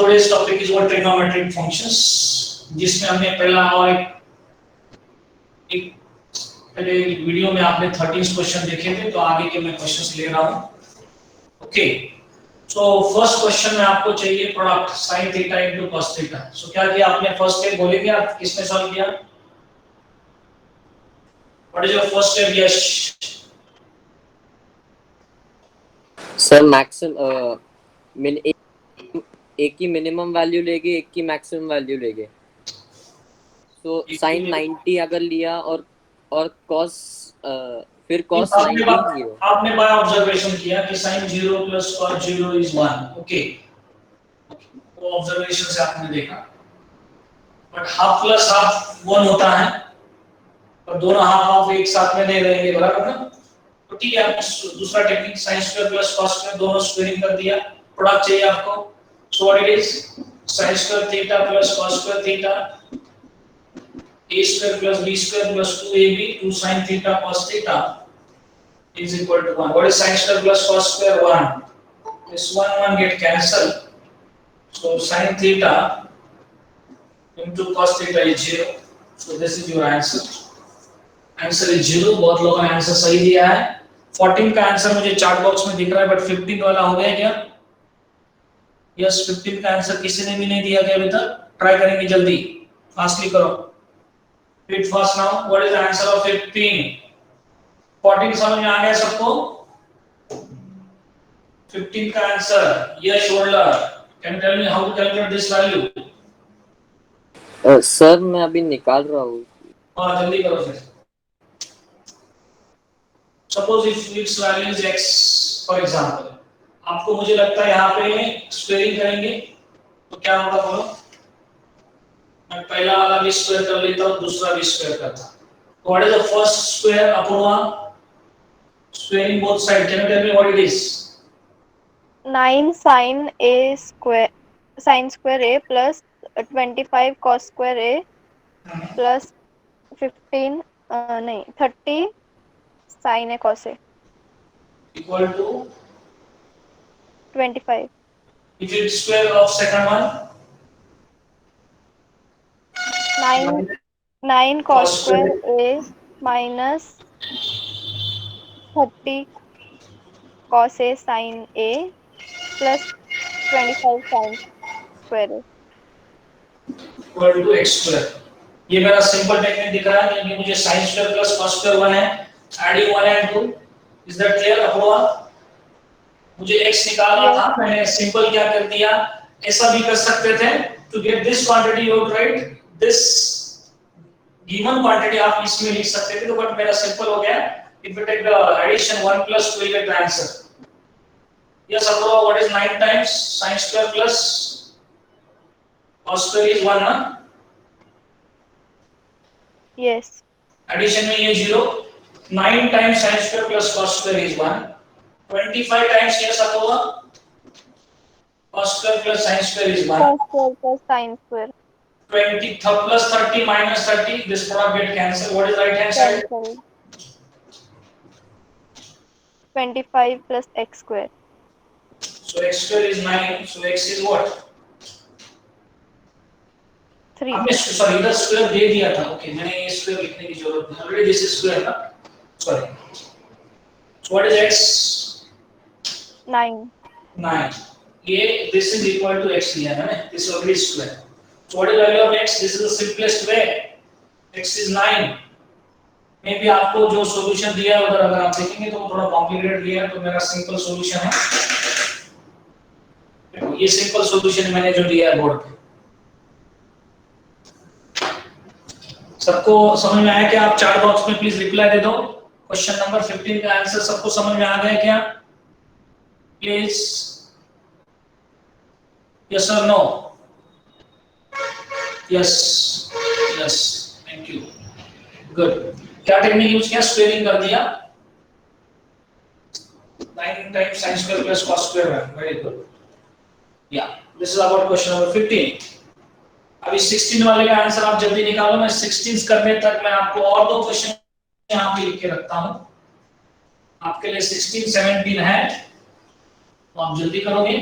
today's topic is what trigonometric functions, जिसमें हमने पहला और एक पहले वीडियो में आपने 13 क्वेश्चन देखे थे, तो आगे के मैं क्वेश्चंस ले रहा हूँ. ओके, सो फर्स्ट क्वेश्चन में आपको चाहिए product sin theta into cos theta. So क्या किया आपने? फर्स्ट स्टेप बोलेंगे आप, किसने सॉल्व किया? What is your first step? Yes sir, maximum एक की मिनिमम वैल्यू लेंगे, एक की मैक्सिमम वैल्यू लेंगे. तो sin 90 अगर लिया और cos फिर cos 90 0. आपने बाय ऑब्जर्वेशन किया कि sin 0 plus cos 0 is 1. Okay, वो ऑब्जर्वेशन से आपने देखा. बट हाफ प्लस हाफ 1 होता है, और दोनों हाफ हाफ एक साथ में नहीं रहेंगे, बराबर ना? तो ठीक है, दूसरा technique sin square plus cos square दोनों स्क्वायरिंग कर दिया. प्रोडक्ट चाहिए आपको. So what it is? sin square theta plus cos square theta a square plus b square plus 2ab 2 sin theta cos theta is equal to 1. What is sin square plus cos square? 1. This 1 get cancelled. So sin theta into cos theta is 0. So this is your answer. Answer is 0. बहुत लोगों ने answer सही दिया है. 14 का answer मुझे chart box में दिख रहा है, बट 15 वाला हो गया क्या? यस, 15 का आंसर किसी ने भी नहीं दिया क्या अभी तक? ट्राई करेंगे जल्दी, फास्टली करो. Read fast now. What is the answer of 15? 14 समझ में आ गया सबको? 15 का answer. Yash holder, can you tell me how to calculate this value? Sir, मैं अभी निकाल रहा हूँ. हाँ, जल्दी करो फिर. Suppose if its value is x, for example, आपको मुझे लगता है यहाँ पे स्क्वायरिंग करेंगे तो क्या होगा बोलो? मैं पहला वाला भी स्क्वायर कर लेता हूँ, दूसरा भी स्क्वायर करता हूँ. So what is the first square upon one? Squaring both sides. Can you tell me what it is? 9 sin a square sin square a plus 25 cos square a plus 15 नहीं 30 sin a cos a Equal to 25. if it's square of second one? 9 cos square a minus 30 cos a sin a plus 25 sin square a Equal to x square. ये मेरा simple technique दिख रहा है, क्योंकि मुझे sin square plus cos square 1 है, adding 1 and 2. Is that clear? अपोवा मुझे x निकालना था, मैंने सिंपल क्या कर दिया? ऐसा भी कर सकते थे. To get this quantity you write this given quantity, आप इसमें लिख सकते थे, तो बट मेरा सिंपल हो गया. If you take the addition 1 plus 2 you get the answer. Yes, अपोवा, what is 9 times sin square plus cos square is 1 ना? yes. Addition में ये 0. 9 times sin square plus cos square is 1. 25 times ये सब होगा. Cos square plus sin square is 1. Cos square plus sin square 20 plus 30 minus 30. This product get cancelled. What is right hand side? cancel 25 plus x square. So x square is 9. So x is what? 3. हमने sorry इधर square दे दिया था. Okay, मैंने ये square लिखने की जरूरत नहीं. ऑलरेडी दिस इज स्क्वायर ना. Sorry. So what is x? 9. 9. ये this is equal to x लिया मैंने. This is already square. So what is the value of x? This is the simplest way. X is 9. May be आपको जो solution दिया है उधर अगर आप देखेंगे तो वो थोड़ा कॉम्प्लिकेटेड दिया है, तो मेरा सिंपल सॉल्यूशन है. ये सिंपल सॉल्यूशन मैंने जो दिया है बोर्ड पे. सबको समझ में आया क्या? आप चार्ट बॉक्स में प्लीज रिप्लाई दे दो. क्वेश्चन नंबर 15 का आंसर सबको समझ में आ गया क्या? प्लीज यस और no? Yes yes, thank you, good. क्या टेक्निक यूज किया? स्क्वायरिंग कर दिया. 9 times sin square plus cos square. Very good. Yeah this is about question number 15. अभी 16 वाले का आंसर आप जल्दी निकालो. मैं 16 करने तक मैं आपको और दो क्वेश्चन यहाँ पे लिख के रखता हूँ. आपके लिए 16 17 है, तो आप जल्दी करोगे.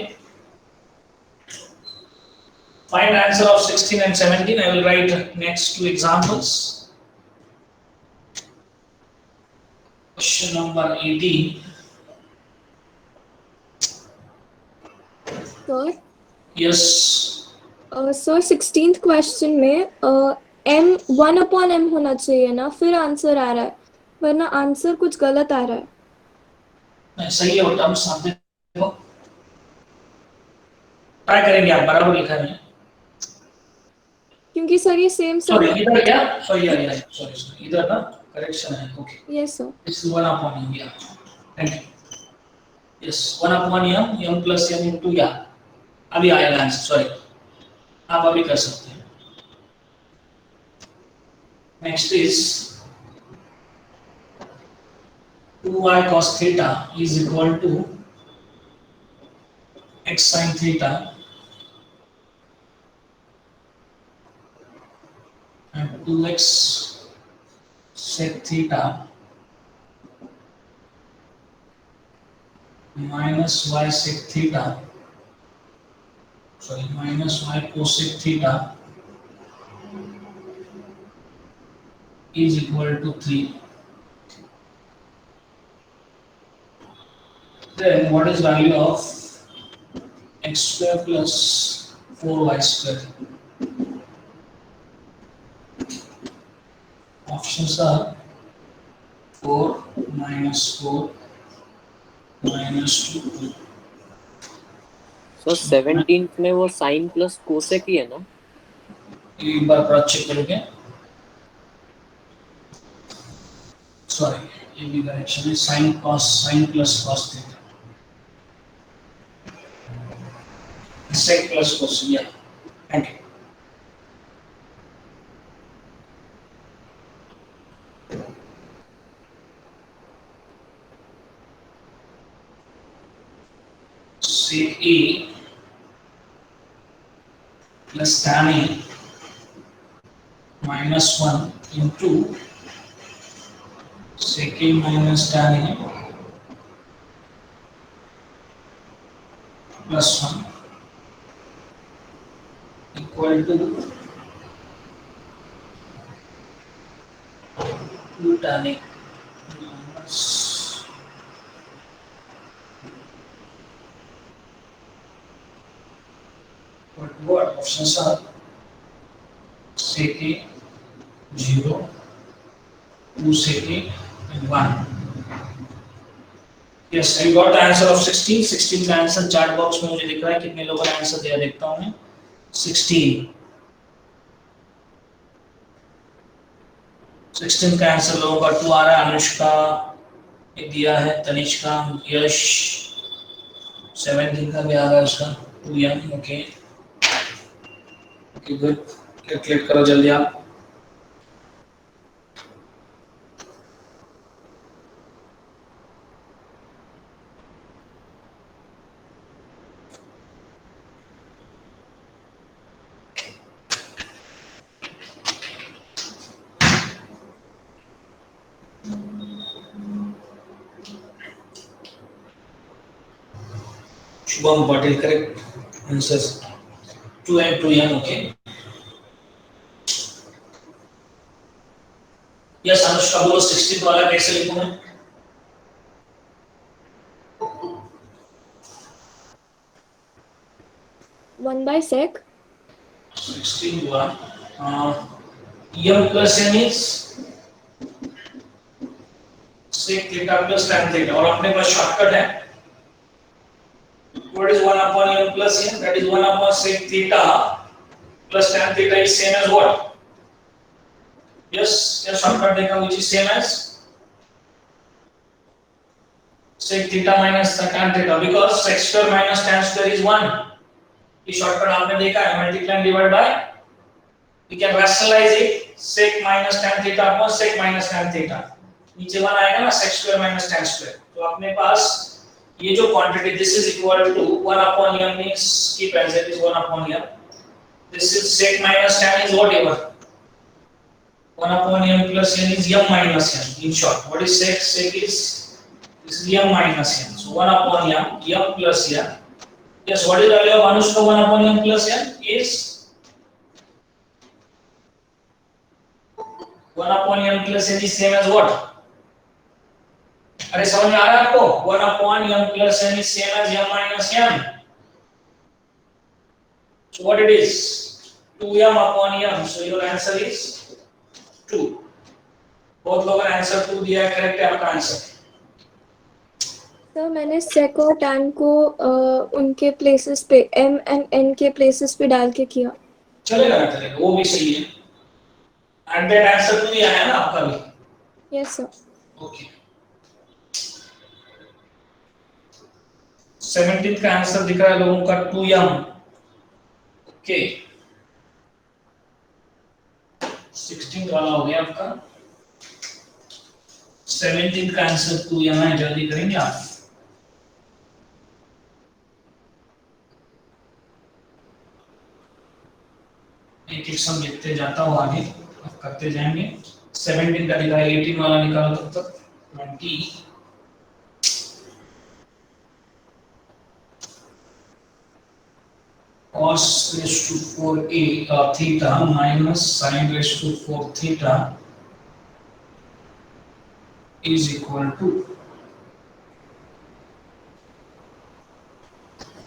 Find answer of 16 and 17. I will write next two examples. Question number 18. Sir Yes. Sir 16th question में m 1/m होना चाहिए ना, फिर आंसर आ रहा है, वरना आंसर कुछ गलत आ रहा है। नहीं, सही है वो टर्म्स आप देखो, ट्राई करेंगे आप, बराबर लिखा है। क्योंकि सर ये सेम सॉरी सब। इधर क्या, सॉरी यार सॉरी इधर ना करेक्शन है। Okay, yes sir. It's 1 upon m, या thank you. Yes 1 upon m plus m into, या अभी आएगा आंसर, सॉरी आप अभी कर सकते हैं। Next is 2y cos theta is equal to x sin theta and 2x sec theta minus y sec theta, sorry minus y cosec theta is equal to 3. Then what is value of x square plus 4y square? Options are 4 minus 4 minus 2. Sir 17th में वो sign plus cosec ही है ना? एक बार cross check करोगे, sorry ये भी correction है, sine plus cos theta, sec plus cos, yeah thank you. sec A plus tan A minus 1 into sec A minus tan A plus 1 equal to 2 tan A minus, what options are sec A 0, 2 sec A and 1. Yes, I got the answer of 16. 16 का answer chart box में मुझे दिख रहा है, कितने लोगों ने answer दिया देखता हूं मैं। 16 का आंसर लोगों का 2 आ रहा है। अनुष्का एक दिया है, तनिष्का, यश 17 का भी आ रहा है उसका 2 या ओके ओके गुड। कैलकुलेट करो जल्दी आप। Shubham Patil, correct answers 2 and 2 and okay. Yes, Anushka बोलो 16 वाला कैसे लिखूं मैं? वन बाय सेक 16 हुआ m plus n is sec theta plus tan theta, और अपने पास शॉर्टकट है। What is 1 upon m plus n? That is 1 upon sec theta plus tan theta is same as what? Yes, your shortcut देखा which is same as sec theta minus tan theta, because sec square minus tan square is 1. ये shortcut आपने देखा है, multiply and divide by, we can rationalize it, sec minus tan theta upon sec minus tan theta, नीचे 1 आएगा ना, sec square minus tan square। तो अपने पास ये जो quantity this is equal to 1 upon m means keep as it is 1 upon m, this is sec minus tan is whatever, 1 upon m plus n is m minus n. In short, what is sec? Sec is this is m minus n. So 1 upon m plus n. Yes, what is value of Anushka 1 upon m plus n is 1 upon m plus n is same as what? अरे समझ में आ रहा है आपको? 1 upon m plus n is same as m minus m. So what it is? 2m upon m. So your answer is 2. बहुत लोगों ने answer 2 दिया है, करेक्ट है आपका आंसर. सर मैंने sec और tan को उनके प्लेसेस पे m एंड n के प्लेसेस पे डाल के किया. चलेगा ना, चलेगा, वो भी सही है. एंड दैट आंसर 2 ही आया ना आपका भी. Yes sir. ओके. 17 का आंसर दिख रहा है लोगों का 2m. ओके. 16 वाला हो गया आपका. 17 का आंसर 2m है. जल्दी करेंगे आप. एक एक सम लिखते जाता हूँ आगे, अब करते जाएंगे. 17 का दिखा है, 18 वाला निकालो तब तक. 20 cos raised to 4a theta minus sin raised to 4 theta is equal to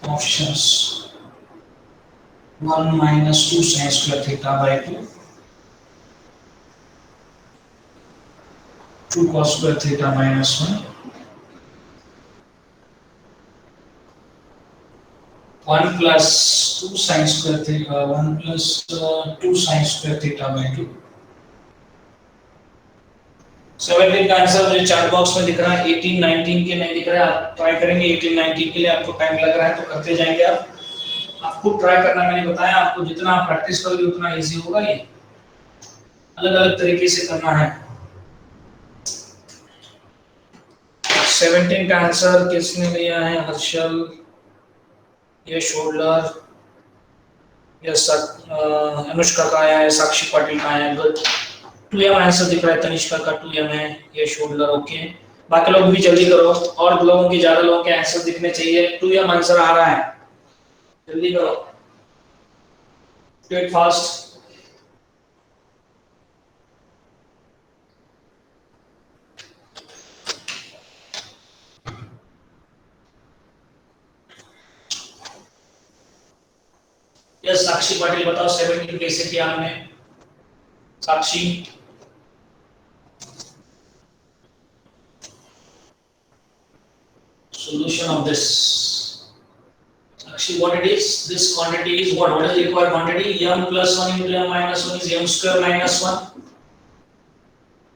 options 1 minus 2 sin square theta by 2, 2 cos square theta minus 1, 1 plus 2 sin square theta, 1 plus 2 sin square theta by 2. 17 का answer मुझे chart box में दिख रहा है. 18 19 के नहीं दिख रहा है. आप ट्राई करेंगे. 18 19 के लिए आपको टाइम लग रहा है तो करते जाएंगे आप. आपको ट्राई करना, मैंने बताया आपको, जितना आप प्रैक्टिस करोगे उतना इजी होगा. ये अलग अलग तरीके से करना है. 17 का आंसर किसने लिया है? हर्षल, ये शोल्डर, ये अनुष्का का आया है, साक्षी पाटिल का आया है. गुड. 2m आंसर दिख रहा है. तनिष्का का 2m है. ये शोल्डर. ओके. बाकी लोग भी जल्दी करो, और लोगों की ज्यादा लोगों के आंसर दिखने चाहिए. 2m आंसर आ रहा है, जल्दी करो. Do it fast. यस साक्षी पाटिल बताओ 17 कैसे किया हमने? साक्षी. Solution of this. Actually, what it is? This quantity is what? What is the required quantity? M plus 1 into M minus 1 is M square minus 1.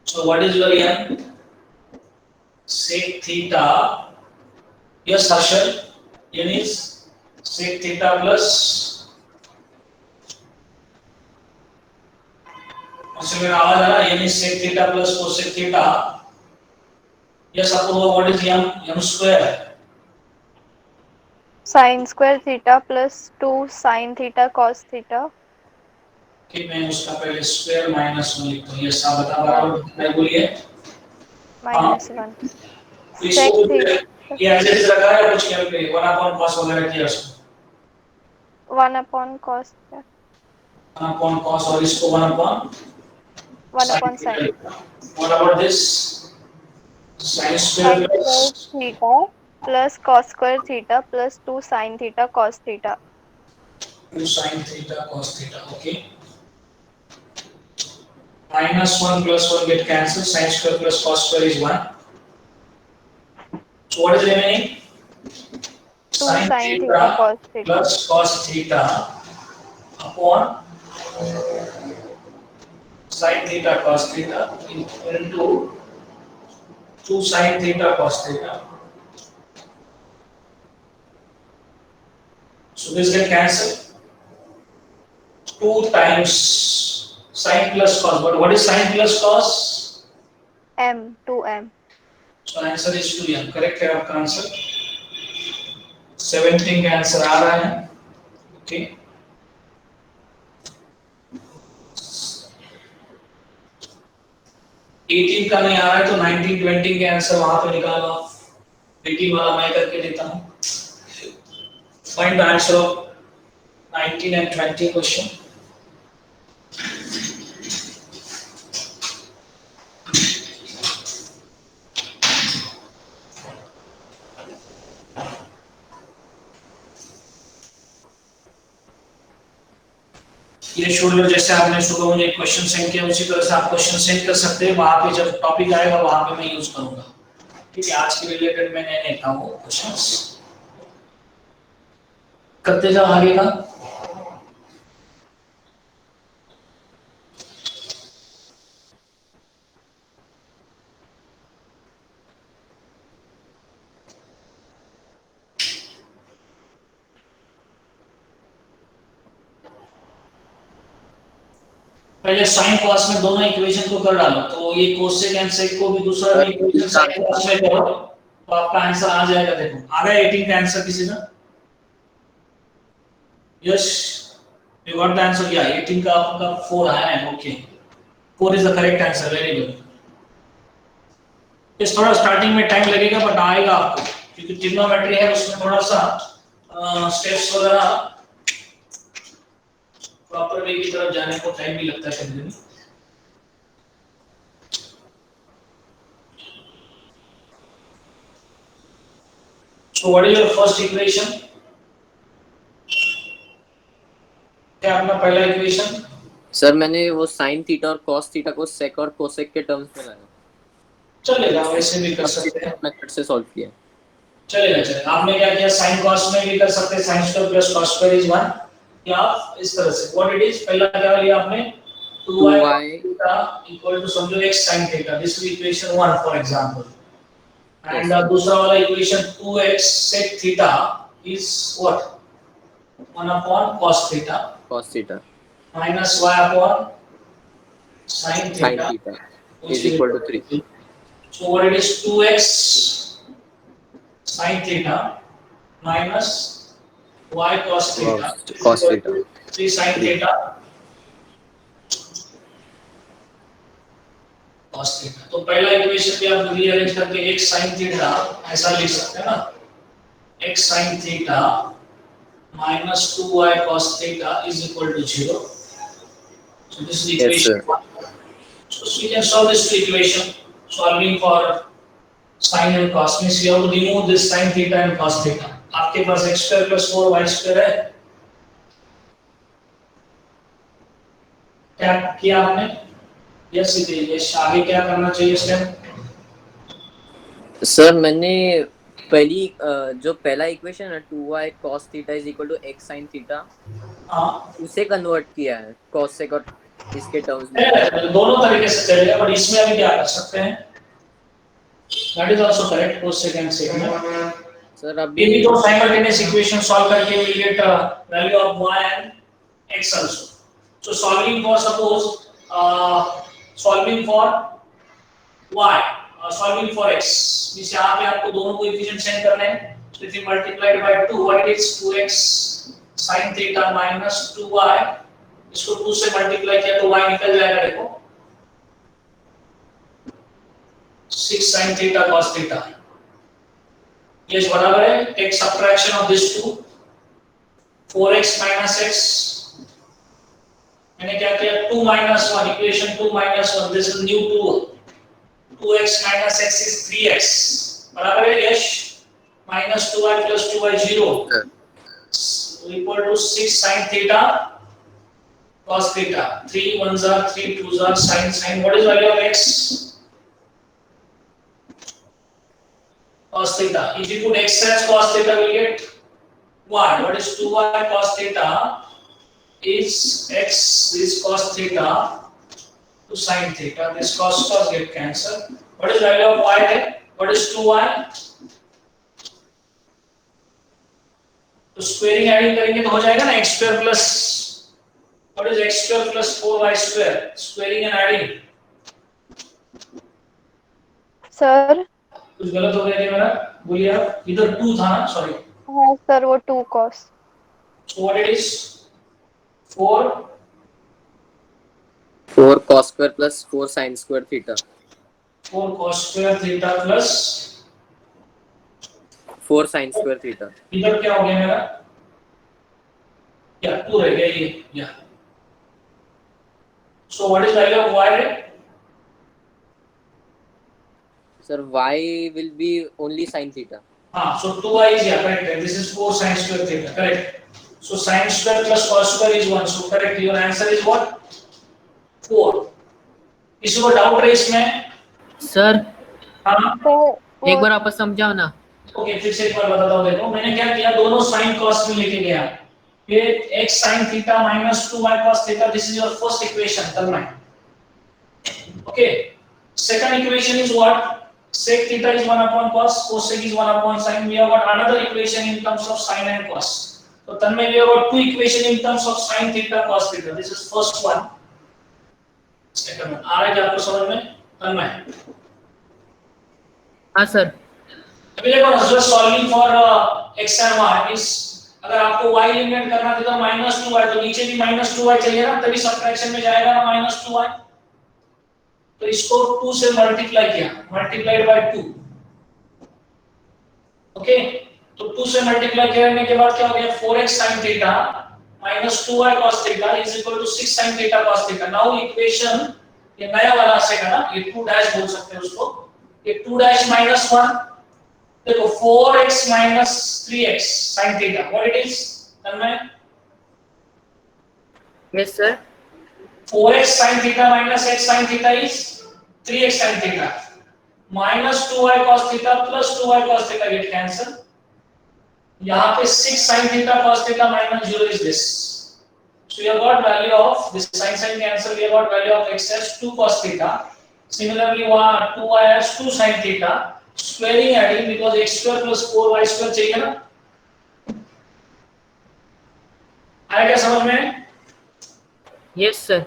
So what is your M? Sec theta. Yes, Harshal. N is sec theta plus. उससे मेरा आवाज आ रहा है. N is sec theta plus cosec theta. Yes, Apurva. What is M? M square. sin square theta plus 2 sin theta cos theta. कि मैं उसका पहले square minus 1 लिखता हूँ. ये सब बता बराबर बोलिए. -1 इसको ये ऐसे रखा है कुछ क्या पे 1 अपॉन cos वगैरह किया उसको. 1 upon cos 1 अपॉन cos और इसको 1 upon sin. What about this? Sin square plus theta plus cos square theta plus 2 sin theta cos theta. 2 sin theta cos theta. Okay. -1 plus 1 get cancelled. Sin square plus cos square is 1. So what is remaining? 2 sin theta cos theta plus cos theta upon sin theta cos theta into 2 sin theta cos theta. So this get cancelled. 2 times sin plus cos. But what is sin plus cos? m 2m. So answer is 2m. Correct है आपका answer. 17 का answer आ रहा है. Okay. Eighteen का नहीं आ रहा है तो 19 20 के आंसर वहां पे निकालो. 18 वाला मैं करके देता हूं. Find the answer of 19 and 20 question. ये शोल्डर जैसे आपने सुबह मुझे क्वेश्चन सेंड किया उसी तरह से आप क्वेश्चन सेंड कर सकते हैं, वहां पे जब टॉपिक आएगा वहां पे मैं यूज करूंगा। ठीक है, आज के रिलेटेड मैंने लिखा हूँ क्वेश्चंस, करते जाओ आगे का। पहले साइन कॉस में दोनों इक्वेशन को कर डालो, तो ये कोसेक एंड सेक को भी दूसरा भी इक्वेशन साइन कॉस में करो तो आपका आंसर आ जाएगा। देखो आ गया 18 का आंसर किसी का? Yes, you got the answer. या 18 का आपका 4 आया है। Okay, 4 is the correct answer, very good. इस थोड़ा स्टार्टिंग में टाइम लगेगा बट आएगा आपको, क्योंकि ट्रिग्नोमेट्री है उसमें थोड़ा सा स्टेप्स वगैरह प्रॉपर वे की तरफ जाने को टाइम भी लगता है कभी-कभी। So what is your first equation? क्या अपना पहला इक्वेशन? सर मैंने वो साइन थीटा और कॉस थीटा को सेक और कोसेक के टर्म्स में लाया, चलेगा, वैसे भी कर सकते हैं, मेथड से सॉल्व किया। चलेगा चलेगा। आपने क्या किया, साइन कॉस में भी कर सकते हैं, sine square plus cos square is 1, या इस तरह से व्हाट इट इज, पहला क्या लिया आपने 2y थीटा इक्वल टू समझो x sin theta, this is equation 1 for example, and दूसरा वाला equation 2x sec theta is what 1 upon cos theta minus y upon sin theta is equal to 3. So what it is, 2x sin theta minus y cos theta, 3 sin theta cos theta। तो पहला equation भी आप rearrange करके x sin theta ऐसा लिख सकते हैं ना, x sin theta minus 2y cos theta is equal to 0. So this is the equation 1. So we can solve this equation, solving for sin and cos means we have to remove this sin theta and cos theta. आपके पास x square plus 4y square है, क्या किया आपने? Yes yes, आगे क्या करना चाहिए step? Sir मैंने पहली जो पहला इक्वेशन है 2y cos theta is equal to x sin theta, हाँ, उसे कन्वर्ट किया है cos sec और इसके टर्म्स में। दोनों तरीके से चलेगा, बट इसमें अभी क्या कर सकते हैं, that is also correct, cos sec and sec में सर अभी ये भी तो साइमल्टेनियस इक्वेशन सॉल्व करके we will get value of y and x also. So solving for suppose solving for y, solving for x means यहाँ पे आपको दोनों कोएफिशिएंट सेंड करने हैं, so if you multiplied by 2 what it is 2x sin theta minus 2y, इसको 2 से multiply किया तो y निकल जाएगा, देखो 6 sin theta cos theta, ये बराबर है, take subtraction of this to 4x minus x, मैंने क्या किया 2 minus 1, equation 2 minus 1, this is new 2x minus x is 3x, बराबर है यश, minus 2y plus 2y 0 equal to 6 sin theta cos theta, 3 1s are 3 2s are sin, what is value of x cos theta, if you put x as cos theta we will get y, what is 2y cos theta is x is cos theta to sin theta, this cos get cancelled, what is value of y then, what is 2y, तो squaring adding करेंगे तो हो जाएगा ना x square plus, what is x square plus 4y square, squaring and adding. Sir कुछ गलत हो गया क्या मेरा, बोलिए आप, इधर 2 था ना, सॉरी। हाँ सर, वो 2 cos। So what it is 4 cos square plus 4 sin square theta, 4 cos square theta plus 4 sin square theta, इधर क्या हो गया मेरा, या 2 रह गया ये, या so what is value of y रे? sir y will be only sin theta. हाँ, so 2y is, yeah, correct, this is 4 sin square theta, correct, So sin square plus cos square is 1. So correct. Your answer is what? 4. किसी को doubt है इसमें? Sir हाँ. तो एक बार वापस समझाओ ना। ओके, फिर से एक बार बताता हूँ. देखो मैंने क्या किया, दोनों sin cos में लेके गया. ये x sin theta minus 2y cos theta. This is your first equation. करना है. Okay. Second equation is what? Sec theta is 1 upon cos, cosec is 1 upon sin. We have got another equation in terms of sin and cos. So Tanmay, we have got two equation in terms of sin theta cos theta. This is first one. Second one. आ रहा है क्या आपको समझ में? Tanmay. हाँ sir. अभी देखो ना, just solving for x and y is, अगर आपको y एलिमिनेट करना है तो -2y, तो नीचे भी -2y चाहिए ना, तभी सबट्रैक्शन में जाएगा ना -2y. तो इसको 2 से मल्टीप्लाई किया, मल्टीप्लाइड बाय 2. ओके, तो 2 से मल्टीप्लाई करने के बाद क्या हो गया, 4x sin theta minus 2y cos theta is equal to 6 sin theta cos theta. Now equation ये नया वाला आएगा ना, ये 2 डैश बोल सकते हैं उसको. ये 2 डैश minus 1, देखो 4x minus 3x sin theta, what it is Tanmay? Yes sir. 4x sin theta minus x sin theta is 3x sin theta. Minus 2y cos theta plus 2y cos theta get cancel. यहाँ पे 6 sin theta cos theta minus 0 is this. So you have got value of this sin cancel. We have got value of x as 2 cos theta. Similarly, 2y as 2 sin theta. Squaring adding because x square plus 4y square चाहिए ना. आया क्या समझ में? Yes sir.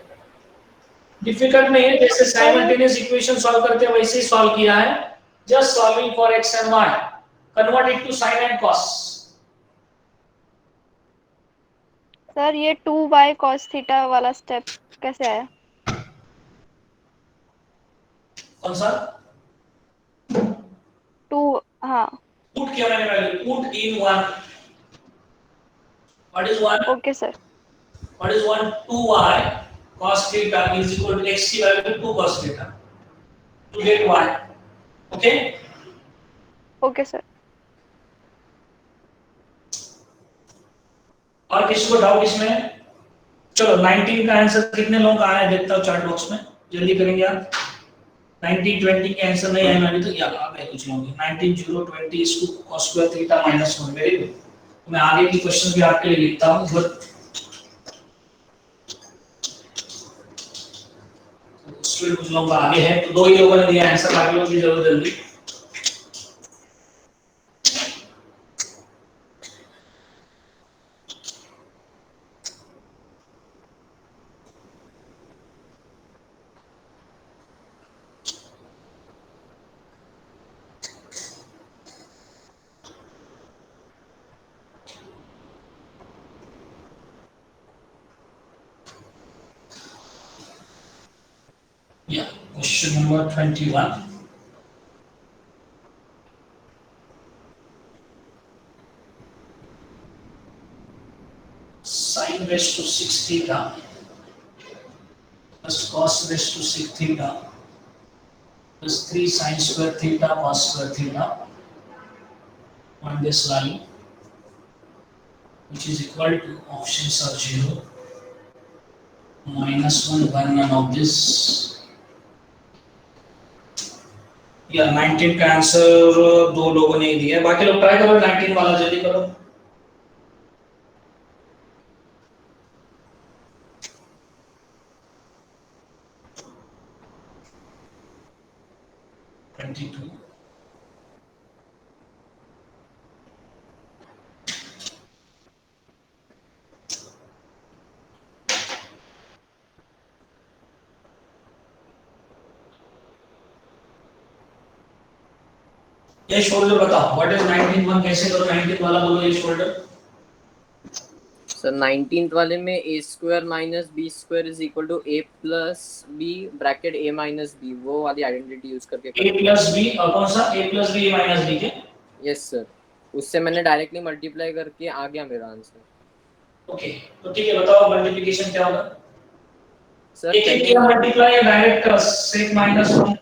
Difficult नहीं है, जैसे simultaneous equation solve करते हैं वैसे ही सॉल्व किया है. Just solving for x and y, convert it to sin and cos. Sir ये 2y cos थीटा वाला स्टेप कैसे आया? कौन सा? 2, हाँ पुट किया मैंने value, put in 1. What is 1? Okay sir. What is 1? 2y cos theta is equal to x की value 2 cos theta to get y. Okay, okay sir. और किसी को डाउट इसमें? चलो 19 का आंसर कितने लोगों का आया देखता हूं चैट बॉक्स में, जल्दी करेंगे आप. 19 20 के आंसर नहीं आए मैंने तो यार आ गए कुछ लोगों के. 19 0 20 इसको cos square theta minus 1. Very good. मैं आगे की क्वेश्चन भी आपके लिए लिखता हूं. गुड. स्टूडेंट कुछ लोगों का आगे है, तो दो ही लोगों ने दिया आंसर, बाकी लोग भी जरूर जल्दी. Yeah, question number 21. Sin raised to 6 theta plus cos raised to 6 theta plus 3 sin square theta cos square theta on this value, which is equal to options are 0, -1, 1, none of this. या 19 का answer दो लोगों ने ही दिया है, बाकी लोग try करो 19 वाला, जल्दी करो. ये शोल्डर बताओ, व्हाट इज 19 1, कैसे करो 19 वाला, बोलो ये शोल्डर. सर 19th वाले में a square minus b square is equal to a plus b bracket a minus b, वो वाली आइडेंटिटी यूज करके a प्लस b, और कौन सा a plus b a minus b के? यस सर, उससे मैंने डायरेक्टली मल्टीप्लाई करके आ गया मेरा आंसर. ओके, तो ठीक है, बताओ मल्टीप्लिकेशन क्या होगा? सर एक एक किया मल्टीप्लाई या डायरेक्ट sec माइनस 1?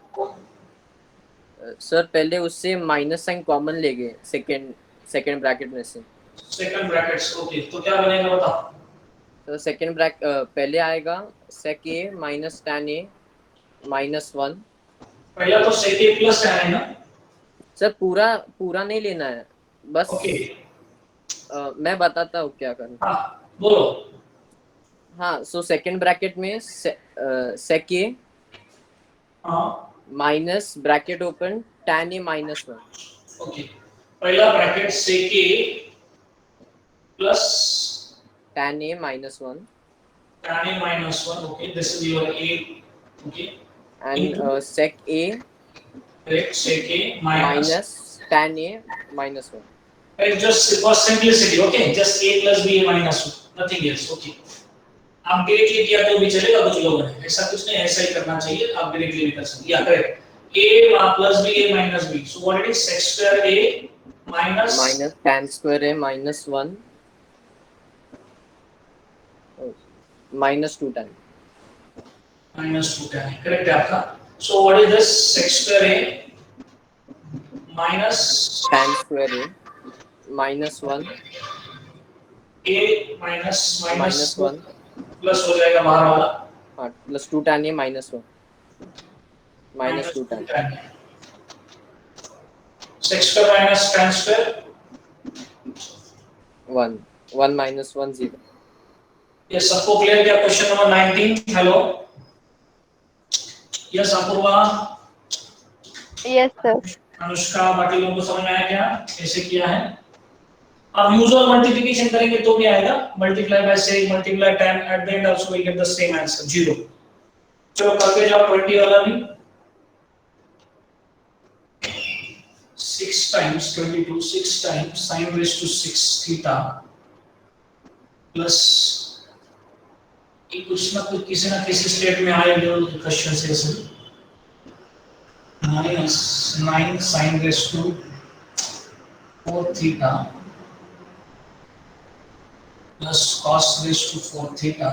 सर पहले उससे माइनस साइन कॉमन ले गए सेकंड ब्रैकेट में से. सेकंड ब्रैकेट्स ओके, तो क्या बनेगा बताओ। तो सेकंड ब्रैकेट पहले आएगा sec a minus tan a minus 1। पहला तो sec a प्लस tan है ना। सर पूरा पूरा नहीं लेना है, बस ओके मैं बताता हूँ क्या करना। हाँ बोलो। हाँ, सो सेकंड ब्रैकेट में sec a हाँ minus bracket open tan a minus 1। Okay, पहला bracket sec a plus tan a minus 1 tan a minus 1 okay, this is your a okay, and into sec a correct sec a minus minus tan a minus 1। just for simplicity okay, just a plus b a minus 1 nothing else okay। आप directly किया तो भी चलेगा, कुछ लोगों ने ऐसा कुछ नहीं, ऐसा ही करना चाहिए, आप डायरेक्टली भी कर सकते हैं। Correct a plus b a minus b, so what it is sec square a minus tan square a minus 1 minus 2 tan minus 2 tan, correct है आपका। so what is this sec square a minus tan square a minus 1 a minus minus 1 plus हो जाएगा बाहर वाला, हाँ plus 2 tan a minus 1 minus 2 tan sec square minus tan square 1 1 minus 1 0। ये सबको clear क्या? Question number 19 hello yes Apoorva Yes, sir. Anushka बाकी लोगों को समझ में आया क्या कैसे किया है? अब यूजुअल मल्टीप्लिकेशन करेंगे तो भी आएगा, मल्टीप्लाई बाय से multiply 10 at the end also will get the same answer 0। चलो करके जाओ 20 वाला भी 6 times 22 6 times sin raised to 6 theta plus ये कुछ ना कुछ किसी ना किसी स्टेट में आएगा क्वेश्चन से ऐसे minus 9 sin raised to 4 theta plus cos raised to 4 theta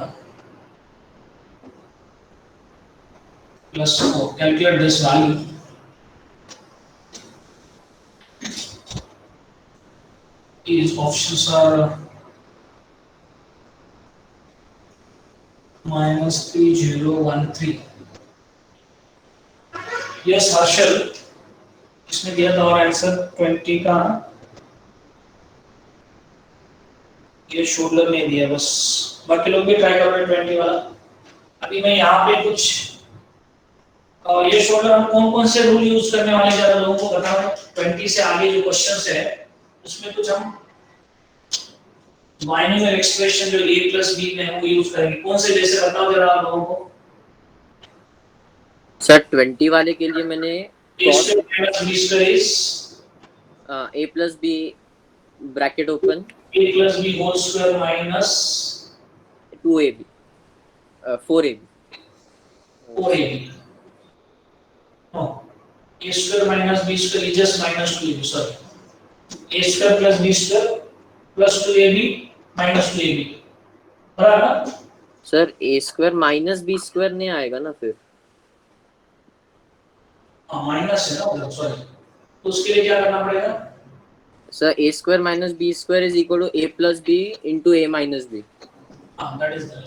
plus 4. Calculate this value. These options are minus 3013. Yes, Harshal. इसने दिया था और आंसर 20 का, ये शोल्डर ने दिया बस, बाकी लोग भी ट्राई कर रहे हैं 20 वाला। अभी मैं यहाँ पे कुछ ये शोल्डर हम कौन कौन से रूल यूज करने वाले ज्यादा लोगों को बता रहा हूँ। 20 से आगे जो क्वेश्चंस है उसमें कुछ हम बाइनोमियल एक्सप्रेशन जो a plus b में है वो यूज करेंगे। कौन से जैसे बताओ जरा आप लोगों को। सर 20 वाले के लिए मैंने a square minus b square is a plus b bracket open a plus b whole square minus 2ab 4ab 4ab। No, a square minus b square is just minus 2ab, sorry। a square plus b square plus 2ab minus 2ab, बराबर। Sir a square minus b square नहीं आएगा ना फिर? हाँ minus है ना उधर, sorry, तो उसके लिए क्या करना पड़ेगा? Sir a square minus b square is equal to a plus b into a minus b। हाँ दैट इज दैट,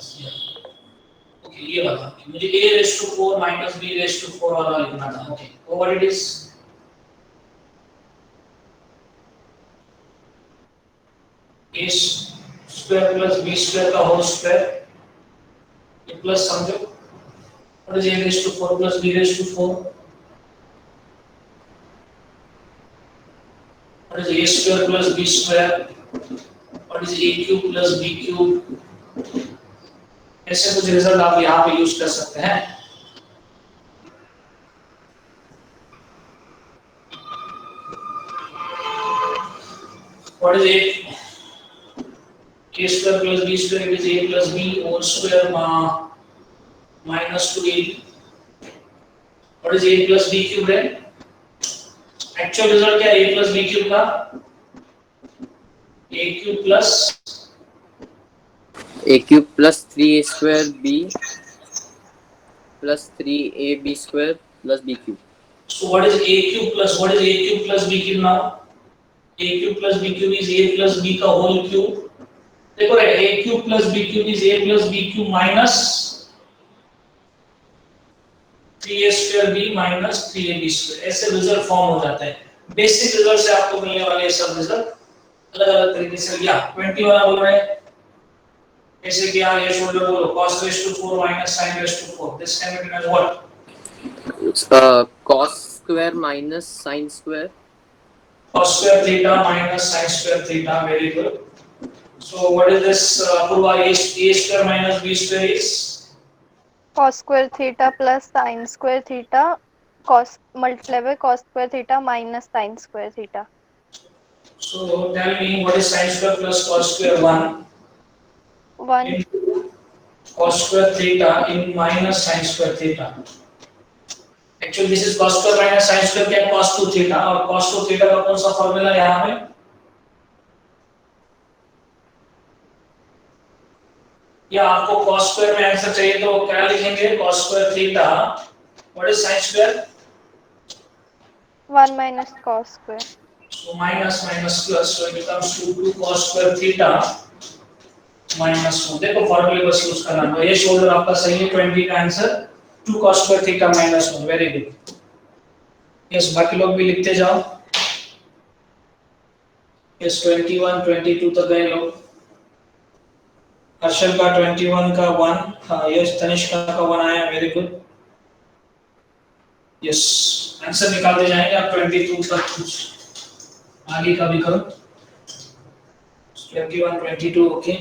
ओके ये वाला मुझे a raised to 4 minus b raised to 4 वाला लिखना था। ओके वो what it is a square plus b square का whole square, ये प्लस समझो, what is a raised to 4 plus b raised to 4, what is a square plus b square, what is a cube plus b cube। ऐसे कुछ result आप यहाँ पे use कर सकते हैं। what is a square plus b square, it is a plus b whole square minus 2ab। what is a plus b cube है? Actual result क्या है a plus b cube का? a cube plus a cube plus 3a square b plus 3ab square plus b cube. so what is a cube plus what is a cube plus b cube now? a cube plus b cube is a plus b का whole cube. देखो a cube plus b cube is a plus b cube minus 3a square b minus 3ab square. ऐसे result form हो जाता है. Basic result से आपको मिलने वाले सब रिजल्ट अलग-अलग तरीके से. या 20 वाला बोल रहे हैं ऐसे कि यार ये शोल्डर बोलो cos raised to 4 minus sin raised to 4. This can be written as what? Cos square minus sin square. Cos square theta minus sin square theta. Very good. So what is this? Apurva, a square minus b square is cos square theta plus sin square theta cos multiplied by cos square theta minus sin square theta. so tell me what is sin square plus cos square 1 into cos square theta in minus sin square theta. Actually this is cos square minus sin square क्या cos 2 theta और cos 2 theta का कौन सा formula यहाँ पे या आपको cos square में आंसर चाहिए तो क्या लिखेंगे cos square theta what is sin square 1 minus cos square. so minus minus plus so it becomes 2 cos square theta minus 1. देखो फॉर्मूले बस यूज करना है. ये शोल्डर आपका सही है. 20 का answer 2 cos square theta minus 1. Very good. Yes बाकी लोग भी लिखते जाओ. यस 21 22 तक गए लोग. हर्षल का 21 का 1. हाँ यस तनिष्का का 1 आया. Very good. यस आंसर निकालते जाएंगे आप 22 तक. कुछ आगे का भी करो. 21 22 okay.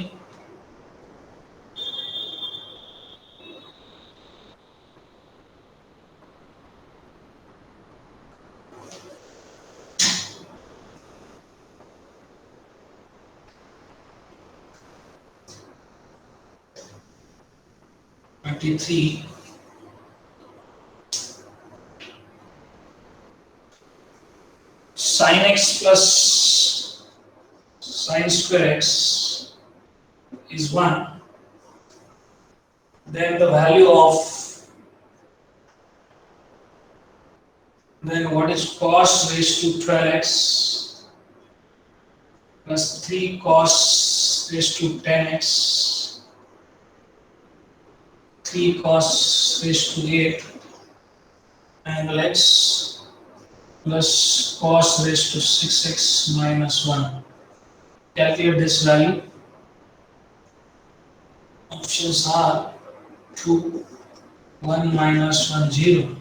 sin x plus sin square x is 1. Then the value of then what is cos raised to 12x plus 3 cos raised to 10x 3 cos raised to 8 angle x plus cos raised to 6x minus 1. Calculate this value. Options are 2, 1 minus 1, 0.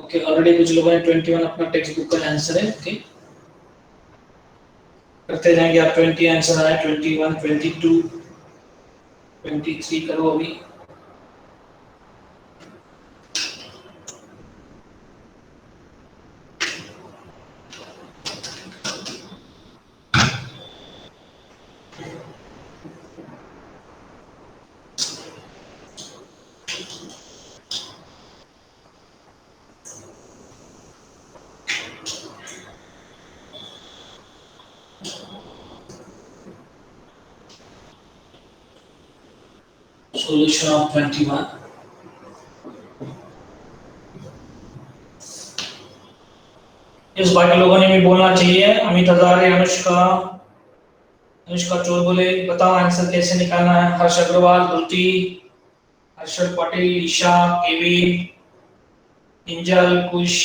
Okay already कुछ लोगों ने 21 अपना text book का answer है. Okay करते जाएंगे. आप 20 answer आया. 21 22 23 करो अभी. Solution of 21. इस बाकी लोगों ने भी बोलना चाहिए. अमित हजारे, अनुष्का चोर बोले बताओ आंसर कैसे निकालना है. हर्ष अग्रवाल, दुर्ति, हर्षल पटेल, ईशा, केविन, इंजल, कुश,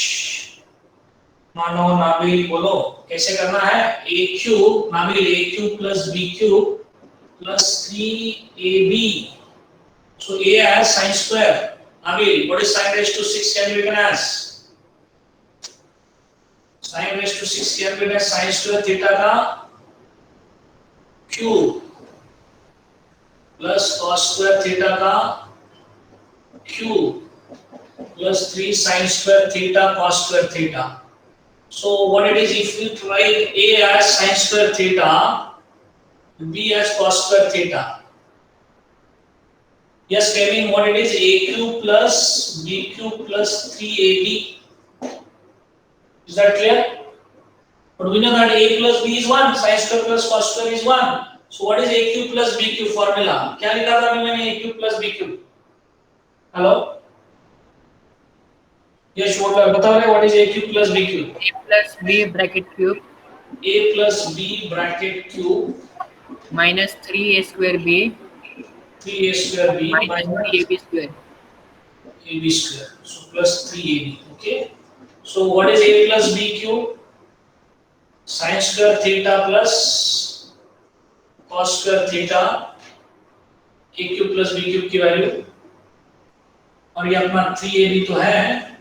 मानव, नाबिल बोलो कैसे करना है. a cube Nabil a cube plus b cube plus 3ab. So a as sin square. Nabil, what is sin raised to 6 can be written as? Sin raised to 6 can be written as sin square theta का cube plus cos square theta का cube plus 3 sin square theta cos square theta. So what it is if you write a as sin square theta, b as cos square theta. Yes, Kevin, what it is? A cube plus b cube plus 3ab. Is that clear? But we know that a plus b is 1, sin square plus cos square is 1. So what is a cube plus b cube formula? क्या लिखा था अभी मैंने a cube plus b cube? Hello? Yes, बताओ रे, what is a cube plus b cube? A plus B bracket cube A plus b bracket cube minus 3A square B 3a square b minus minus 3AB square. ab square. So plus 3ab. Okay. So what is a plus b cube? Sin square theta plus cos square theta a cube plus b cube की value, और ये अपना 3ab तो है,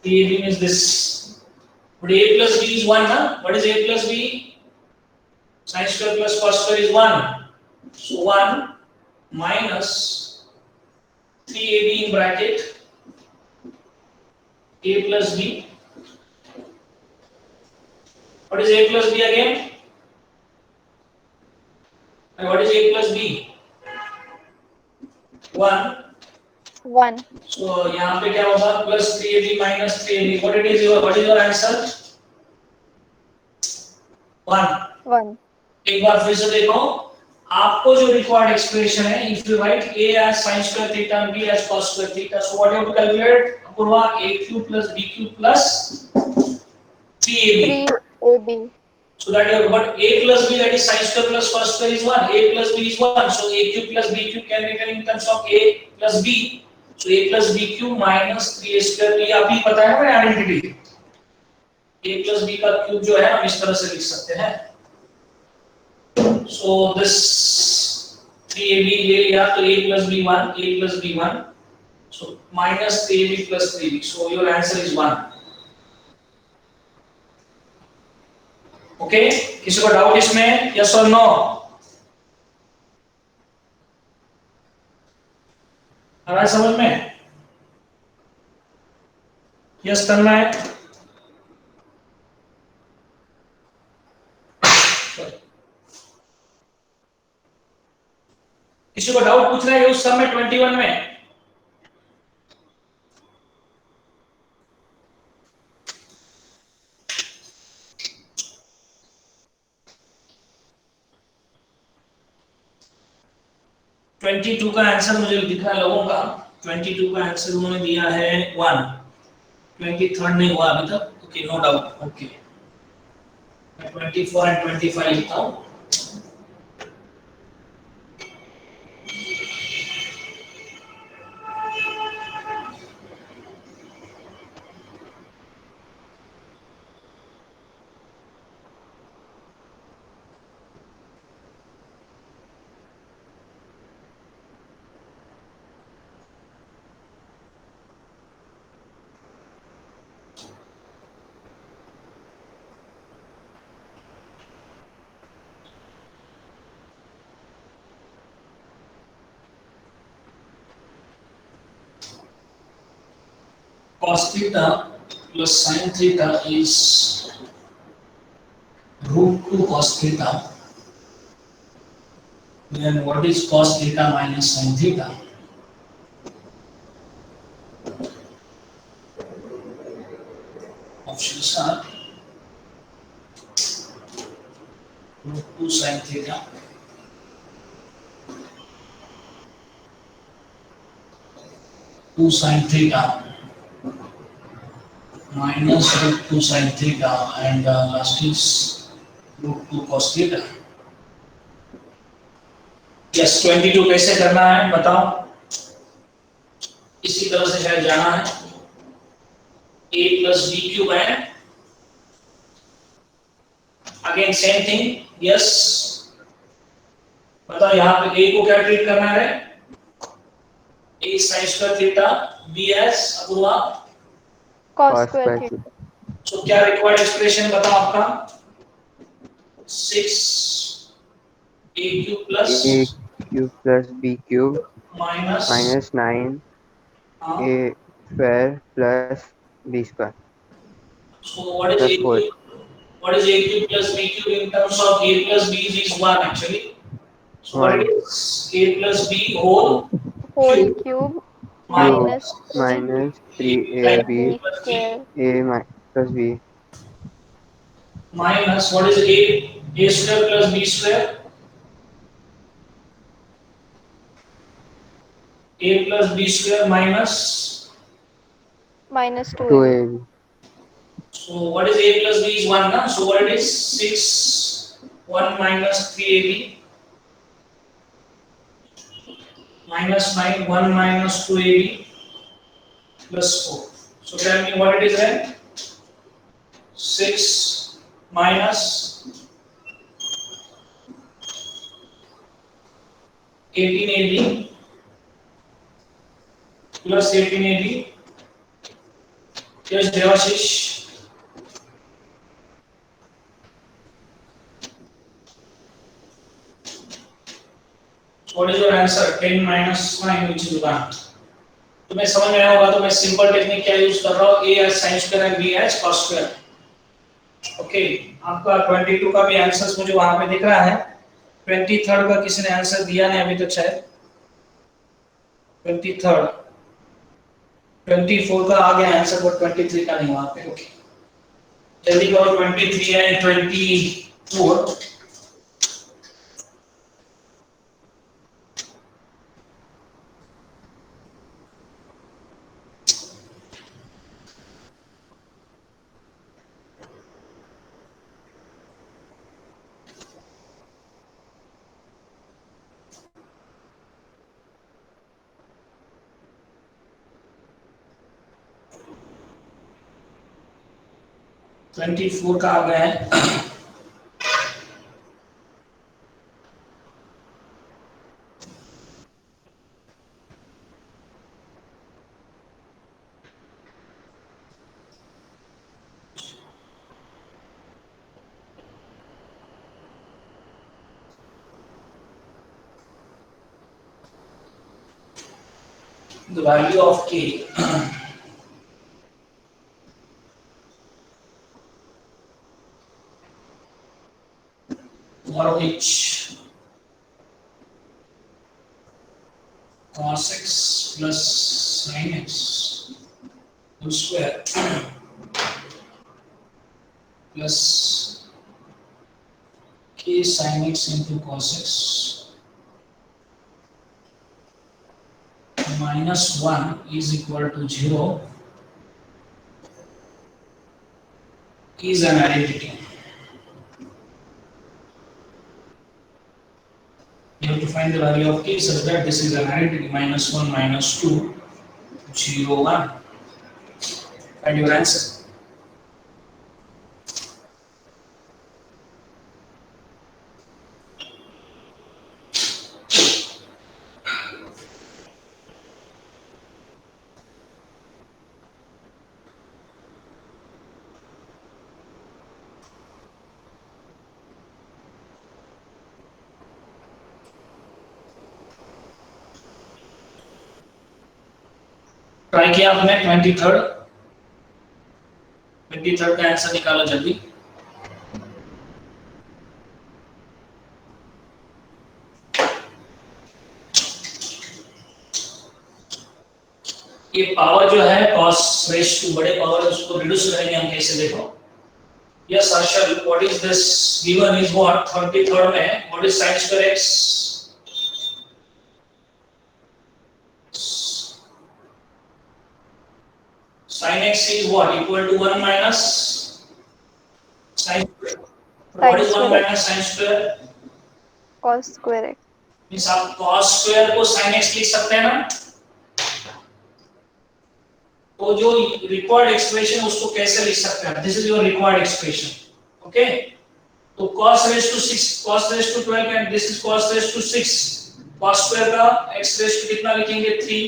3ab means this, but a plus b is 1 ना. What is a plus b? Sin square plus cos square is 1. So 1 minus 3ab in bracket a plus b. What is a plus b again? And what is a plus b? 1. 1. So यहाँ पे क्या होगा? Plus 3ab minus 3ab. What is your answer? 1. 1. एक बार फिर से देखो, आपको जो रिक्वायर्ड एक्सप्रेशन है, if you write a as sin square theta and b as cos square theta, so what you have to calculate? Apurva, a cube plus b cube plus 3ab. 3ab. So that you have got a plus b, that is sin square plus cos square is 1. A plus b is 1. So a cube plus b cube can be written in terms of a plus b. So a plus b cube minus 3a square, ये आप ही पता है ना identity. a plus b का cube जो है हम इस तरह से लिख सकते हैं. So this 3ab ले लिया तो a plus b 1, a plus b 1. So minus 3ab plus 3b. So your answer is 1. Okay? किसी को डाउट इसमें? Yes or no? आ रहा है समझ में? Yes करना है? किसी को डाउट पूछ रहा है उस सम में 21 में? (22) का आंसर मुझे दिखा लोगों का. 22 का आंसर उन्होंने दिया है 1. 23 नहीं हुआ अभी तक. Okay, no doubt. ओके, मैं 24 एंड 25 लिखता हूं. Cos theta plus sin theta is root 2 cos theta. Then what is cos theta minus sin theta? Options are root 2 sin theta, two sin theta minus root 2 sin theta, and last is root 2 cos theta. Yes, 22 कैसे करना है बताओ? इसी तरह से शायद जाना है. a plus b cube है. Again same thing. Yes, बताओ यहाँ पे a को क्या ट्रीट करना है? a sin square theta, b as Apoorva cos square theta. So क्या रिक्वायर्ड एक्सप्रेशन बताओ आपका? 6 a cube plus b cube minus minus 9 a square plus b square. So what is a Plus four. cube? What is a cube plus b cube in terms of a plus b is 1 actually. So what is a plus b whole Whole cube minus minus 3ab square a plus b. Minus, what is a square plus b square? A plus b square minus, minus 2ab. 2ab. so what is a plus b is 1, na? So what it is? 6, 1 minus 3ab, minus 9, 1 minus 2ab, plus 4. So tell me what it is then? 6 minus 18ab plus 18ab. Yes, Devashish. So what is your answer? 10 minus 9, which is 1. तुम्हें समझ में आया होगा तो मैं simple technique क्या use कर रहा हूँ, a as sin square and b as cos square. Okay, आपका 22 का भी आंसर्स मुझे वहां पे दिख रहा है. 23rd का किसी ने आंसर दिया नहीं अभी तक शायद. 23rd, 24 का आ गया आंसर बट 23 का नहीं वहां पे. ओके, जल्दी करो. 23 एंड 24. ट्वेंटी फोर का आ गया है. The value of k. For which cos x plus sin x whole square plus k sin x into cos x minus 1 is equal to 0 is an identity. You have to find the value of k such that this is an identity. Minus 1, minus 2, 0, 1. Find your answer. Try किया आपने 23rd का answer निकालो जल्दी. ये power जो है cos raise to बड़े power है उसको रिड्यूस करेंगे हम कैसे देखो. Yes Asha, what is this given is what 33rd में what is sin square x. Sin x is what? Equal to 1 minus sin square. What is 1 minus sin square? cos square x. Means आप cos square को sin x लिख सकते हैं ना. तो जो required expression उसको कैसे लिख सकते हैं? This is your required expression. Okay, तो cos raised to 6, cos raised to 12 and this is cos raised to 6. cos square का x raised to कितना लिखेंगे? 3.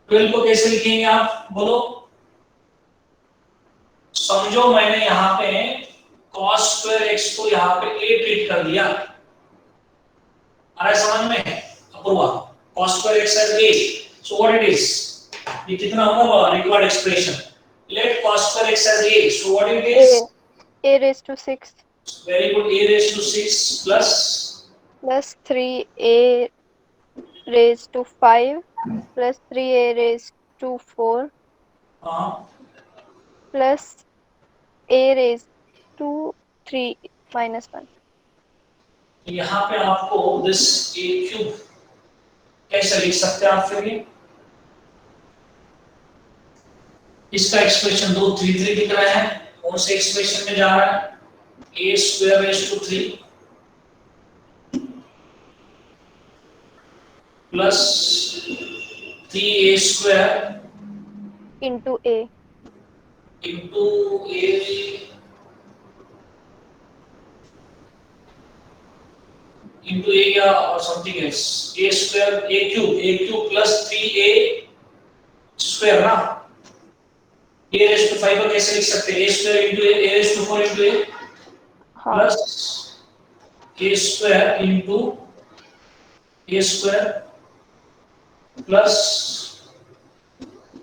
12 को कैसे लिखेंगे आप बोलो. समझो मैंने यहाँ पे cos square x को यहाँ पे a ट्रीट कर दिया. आ रहा है समझ में Apoorva? cos square x as a. So what it is? ये कितना होगा required expression? Let cos square x as a. So what it is? A raised to 6 Very good. A raised to 6 plus 3a raised to 5 plus 3a raised to 4 uh, plus a raised to 3 minus 1. यहाँ पे आपको this a cube कैसे लिख सकते हैं आप फिर ये? इसका एक्सप्रेशन 2 3 दिख रहा है, कौन से एक्सप्रेशन में जा रहा है? a square raised to 3 plus 3a square Into a. into a या or something else. a square a cube plus 3a square ना, a raised to 5 को कैसे लिख सकते हैं? a square into a raised to 4 into a हाँ. plus a square into a square plus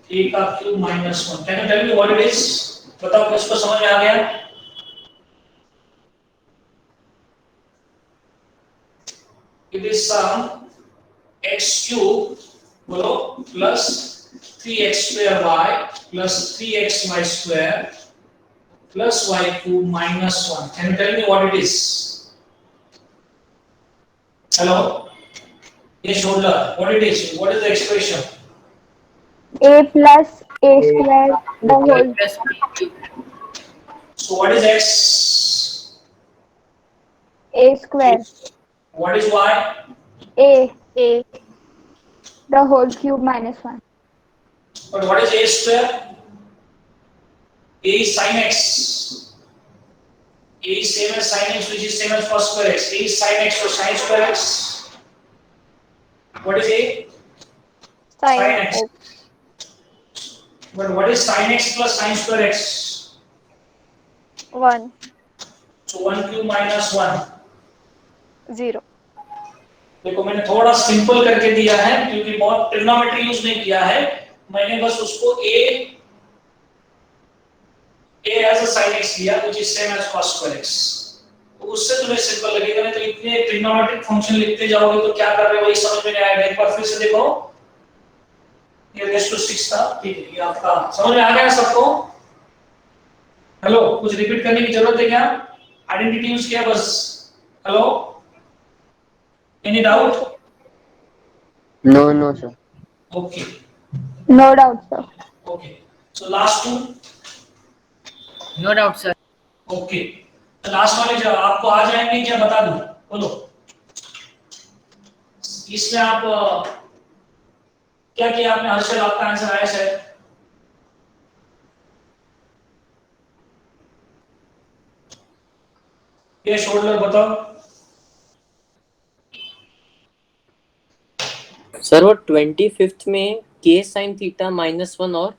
a का cube minus 1. Can you tell me what it is? बताओ किसको समझ में आ गया? It is sum x cube बोलो plus 3x square y plus 3xy square plus y cube minus 1. Can you tell me what it is? Hello? Yes, shoulder. What it is? What is the expression? a plus a square the whole plus b cube. So what is x? a square What is y? a the whole cube minus 1. But what is a square? A is sin x. A is same as sin x, which is same as cos square x. A is sin x, so sin square x. What is a? Sin x. x. But what is sin x plus sin square x? 1 So 1 cube minus 1. 0. देखो मैंने थोड़ा simple करके दिया है क्योंकि बहुत trigonometry use नहीं किया है, मैंने बस उसको a as a sin x लिया which is same as cos square x. तो उससे तुम्हें सिंपल लगेगा, नहीं तो इतने ट्रिग्नोमेट्रिक फंक्शन लिखते जाओगे तो क्या कर रहे हो वही समझ में नहीं आएगा. एक बार फिर से देखो, ये रेस टू 6 था, ठीक है, ये आपका समझ में आ गया सबको? हेलो, कुछ रिपीट करने की जरूरत है क्या? आइडेंटिटी यूज किया बस. Hello, any doubt? No, sir. Okay No doubt, sir. Okay. So last two. No doubt, sir. Okay, लास्ट वाले जो आपको आ जाएंगे क्या बता दूं? बोलो. इसमें आप क्या किया आपने? हर्षल आपका आंसर आया शायद. ये शोल्डर बताओ. सर वो 25th में k sin थीटा -1 और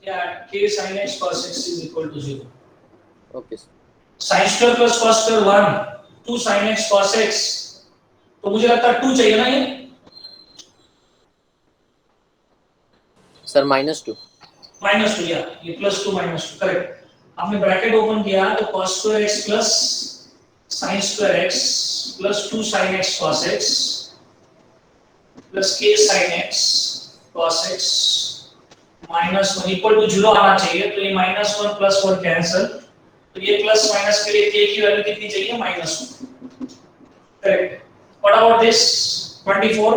या k sin x cos x is equal to 0. Okay sin square plus cos square 1, 2 sin x cos x. तो मुझे लगता है 2 चाहिए ना ये. सर -2 -2 या ये +2 -2 करेक्ट. आपने ब्रैकेट ओपन किया तो cos square x plus sin square x plus 2 sin x cos x plus k sin x cos x -1 equal to 0 आना चाहिए. तो ये -1 plus 1 कैंसिल, तो ये प्लस माइनस के लिए k की वैल्यू कितनी चाहिए? -1. करेक्ट. What about this 24?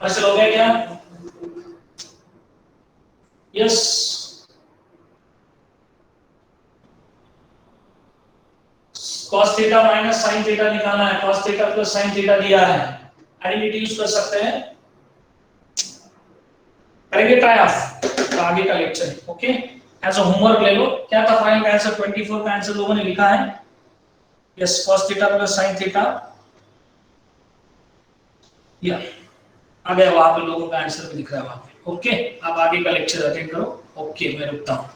ऐसे हो गया क्या? Yes. cos theta minus sin theta निकालना है. cos theta plus sin theta दिया है. आइडेंटिटी यूज कर सकते हैं. करेंगे ट्राई ऑफ तो आगे का lecture. Okay, as a homework ले लो. क्या था फाइनल का आंसर? 24 का आंसर लोगों ने लिखा है. Yes, cos theta plus sin theta. या आ गया वहां पे लोगों का आंसर भी दिख रहा है वहां पे. ओके, अब आगे का लेक्चर अटेंड करो. ओके, मैं रुकता हूं.